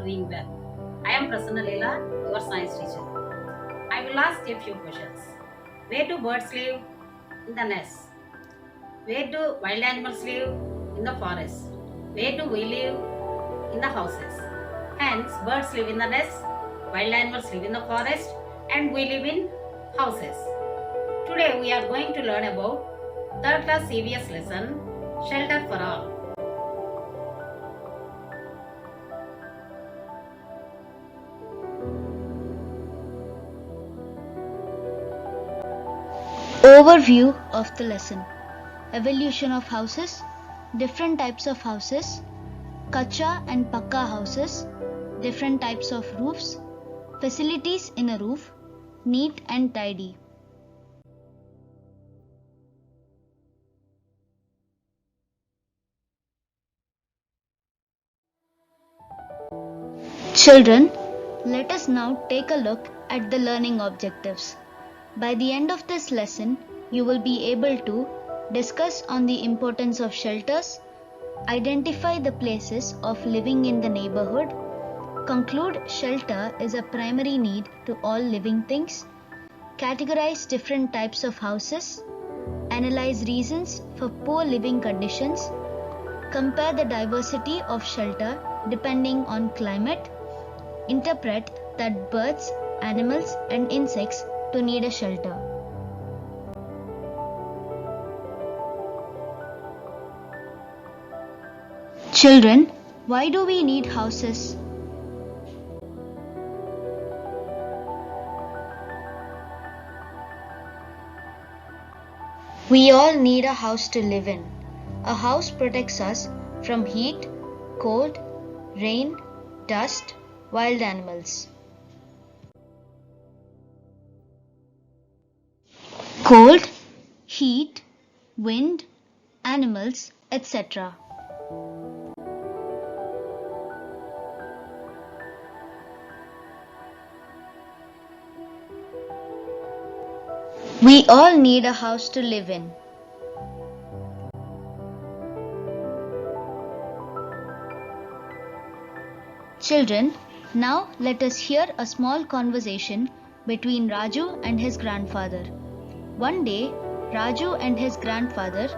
doing well. I am Prasanna Leela, your science teacher. I will ask a few questions. Where do birds live? In the nest. Where do wild animals live? In the forest. Where do we live? In the houses. Hence, birds live in the nest, wild animals live in the forest, and we live in houses. Today we are going to learn about third class CVS lesson, Shelter for All. Overview of the lesson: evolution of houses, different types of houses, kacha and pakka houses, different types of roofs, facilities in a roof, neat and tidy. Children, let us now take a look at the learning objectives. By the end of this lesson, you will be able to discuss on the importance of shelters, identify the places of living in the neighborhood, conclude shelter is a primary need to all living things, categorize different types of houses, analyze reasons for poor living conditions, compare the diversity of shelter depending on climate, interpret that birds, animals, and insects to need a shelter. Children, why do we need houses? We all need a house to live in. A house protects us from heat, cold, rain, dust, wild animals. Cold, heat, wind, animals, etc. We all need a house to live in. Children, now let us hear a small conversation between Raju and his grandfather. One day, Raju and his grandfather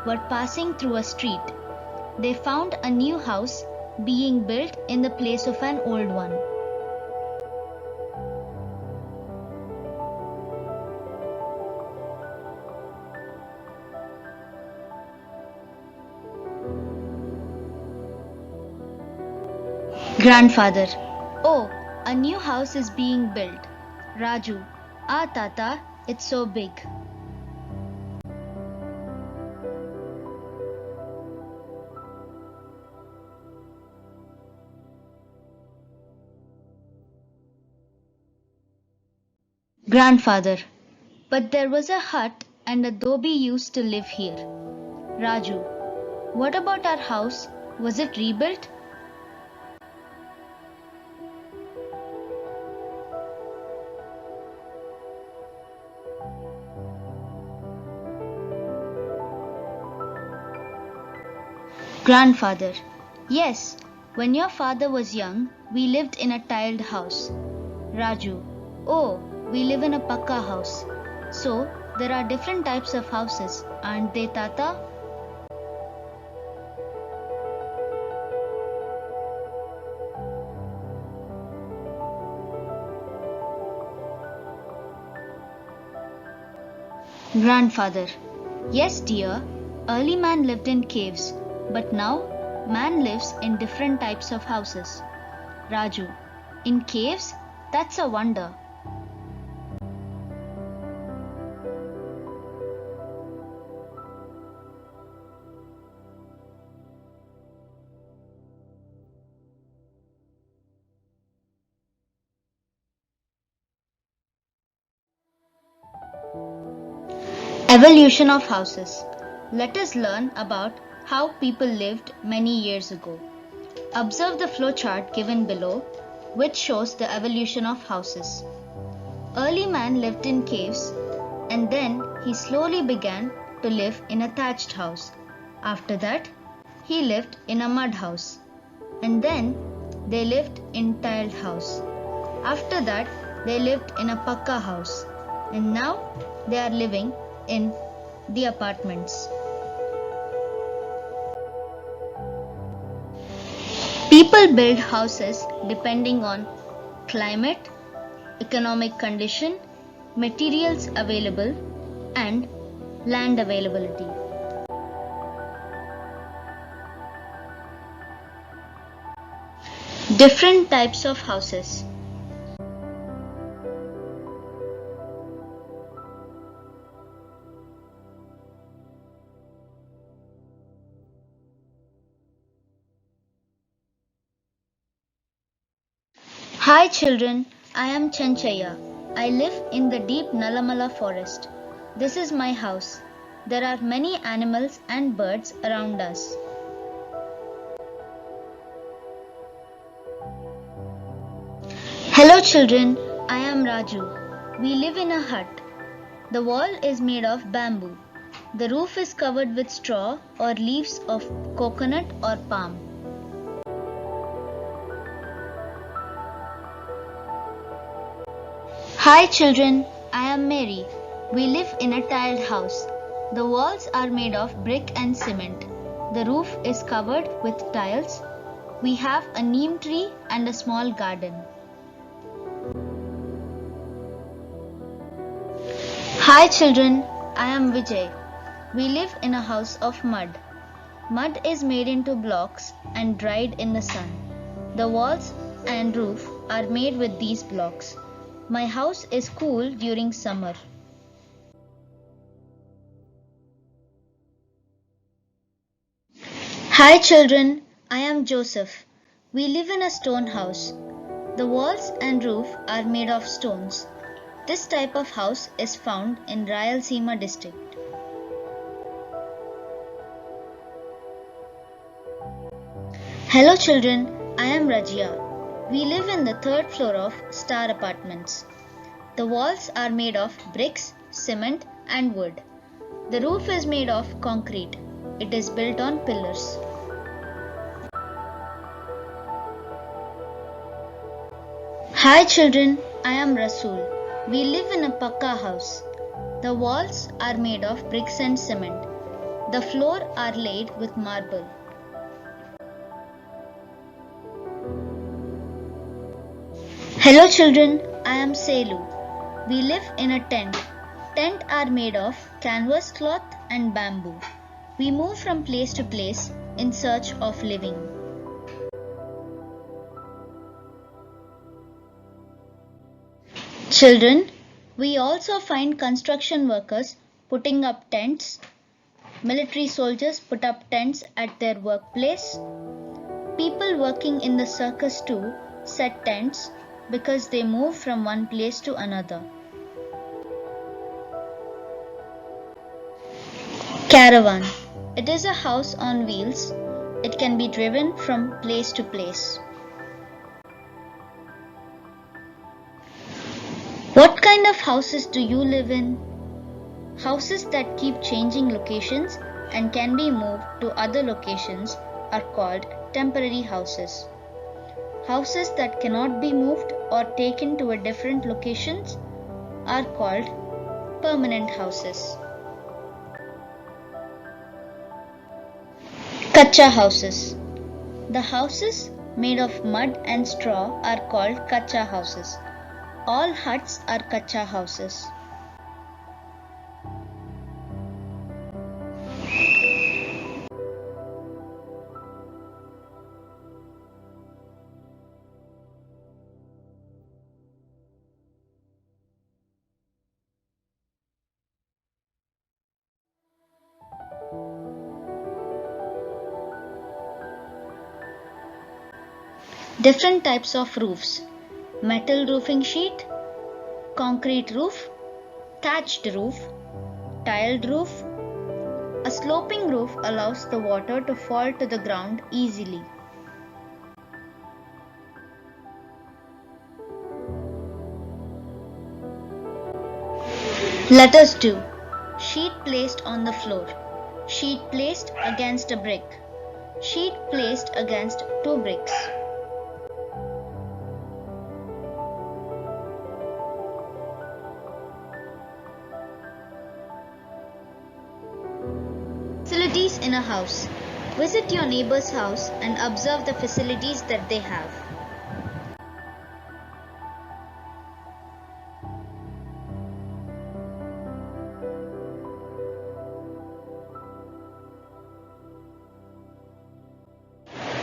were passing through a street. They found a new house being built in the place of an old one. Grandfather: Oh, a new house is being built. Raju: Ah, Tata, it's so big. Grandfather: But there was a hut and a dhobi used to live here. Raju: What about our house? Was it rebuilt? Grandfather: Yes, when your father was young, we lived in a tiled house. Raju: Oh, we live in a pakka house. So, there are different types of houses, aren't they, Tata? Grandfather: Yes, dear. Early man lived in caves, but now man lives in different types of houses. Raju: In caves? That's a wonder. Evolution of houses. Let us learn about how people lived many years ago. Observe the flowchart given below, which shows the evolution of houses. Early man lived in caves, and then he slowly began to live in a thatched house. After that, he lived in a mud house. And then they lived in tiled house. After that, they lived in a pakka house. And now they are living in the apartments. People build houses depending on climate, economic condition, materials available, and land availability. Different types of houses. Hi children, I am Chanchaya. I live in the deep Nalamala forest. This is my house. There are many animals and birds around us. Hello children, I am Raju. We live in a hut. The wall is made of bamboo. The roof is covered with straw or leaves of coconut or palm. Hi children, I am Mary. We live in a tiled house. The walls are made of brick and cement. The roof is covered with tiles. We have a neem tree and a small garden. Hi children, I am Vijay. We live in a house of mud. Mud is made into blocks and dried in the sun. The walls and roof are made with these blocks. My house is cool during summer. Hi children, I am Joseph. We live in a stone house. The walls and roof are made of stones. This type of house is found in Rayalaseema district. Hello children, I am Rajia. We live in the third floor of Star Apartments. The walls are made of bricks, cement and wood. The roof is made of concrete. It is built on pillars. Hi children, I am Rasool. We live in a pakka house. The walls are made of bricks and cement. The floor are laid with marble. Hello children, I am Selu. We live in a tent. Tents are made of canvas cloth and bamboo. We move from place to place in search of living. Children, we also find construction workers putting up tents. Military soldiers put up tents at their workplace. People working in the circus too set tents because they move from one place to another. Caravan. It is a house on wheels. It can be driven from place to place. What kind of houses do you live in? Houses that keep changing locations and can be moved to other locations are called temporary houses. Houses that cannot be moved or taken to a different locations are called permanent houses. Kacha houses. The houses made of mud and straw are called kacha houses. All huts are kacha houses. Different types of roofs: metal roofing sheet, concrete roof, thatched roof, tiled roof. A sloping roof allows the water to fall to the ground easily. Let us do. Sheet placed on the floor. Sheet placed against a brick. Sheet placed against two bricks. Facilities in a house. Visit your neighbor's house and observe the facilities that they have.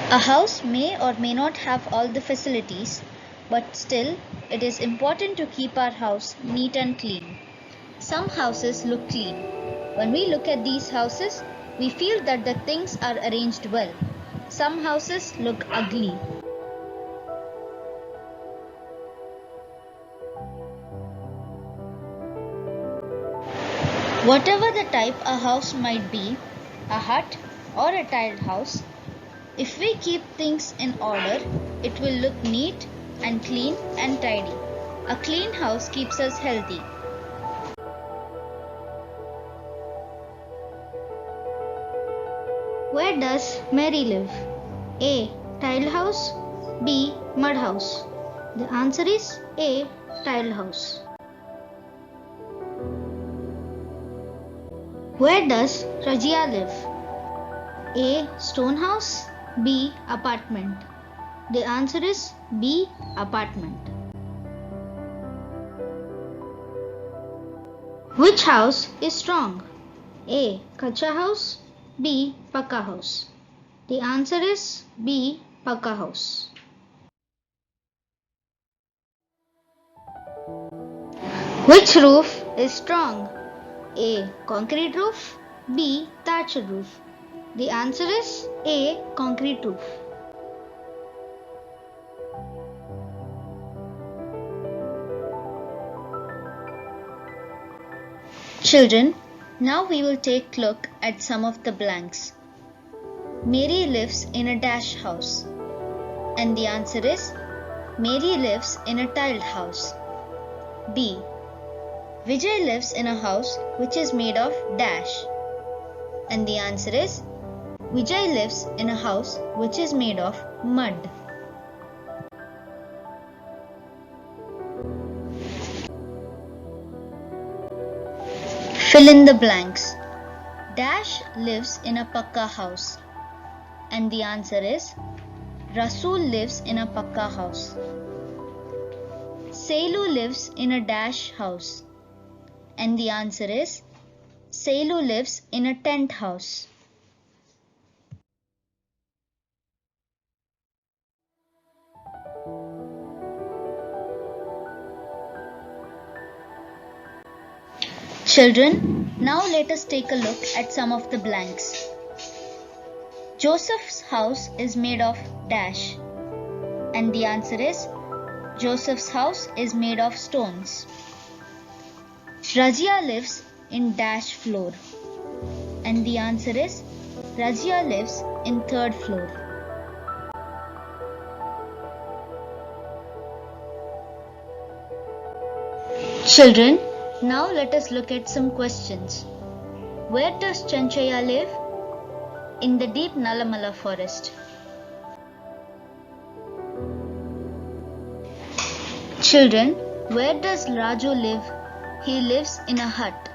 A house may or may not have all the facilities, but still, it is important to keep our house neat and clean. Some houses look clean. When we look at these houses, we feel that the things are arranged well. Some houses look ugly. Whatever the type a house might be, a hut or a tiled house, if we keep things in order, it will look neat and clean and tidy. A clean house keeps us healthy. Where does Mary live? A. Tiled house. B. Mud house. The answer is A. Tiled house. Where does Rajia live? A. Stone house. B. Apartment. The answer is B. Apartment. Which house is strong? A. Kacha house. B. Pakka house. The answer is B. Pakka house. Which roof is strong? A. Concrete roof. B. Thatched roof. The answer is A. Concrete roof. Children, now we will take a look at some of the blanks. Mary lives in a dash house. And the answer is Mary lives in a tiled house. B. Vijay lives in a house which is made of dash. And the answer is Vijay lives in a house which is made of mud. Fill in the blanks. Dash lives in a Pakka house. And the answer is Rasool lives in a Pakka house. Selu lives in a dash house. And the answer is Selu lives in a tent house. Children, now let us take a look at some of the blanks. Joseph's house is made of dash. And the answer is Joseph's house is made of stones. Rajia lives in dash floor. And the answer is Rajia lives in third floor. Children, now let us look at some questions. Where does Chanchaya live? In the deep Nalamala forest. Children, where does Raju live? He lives in a hut.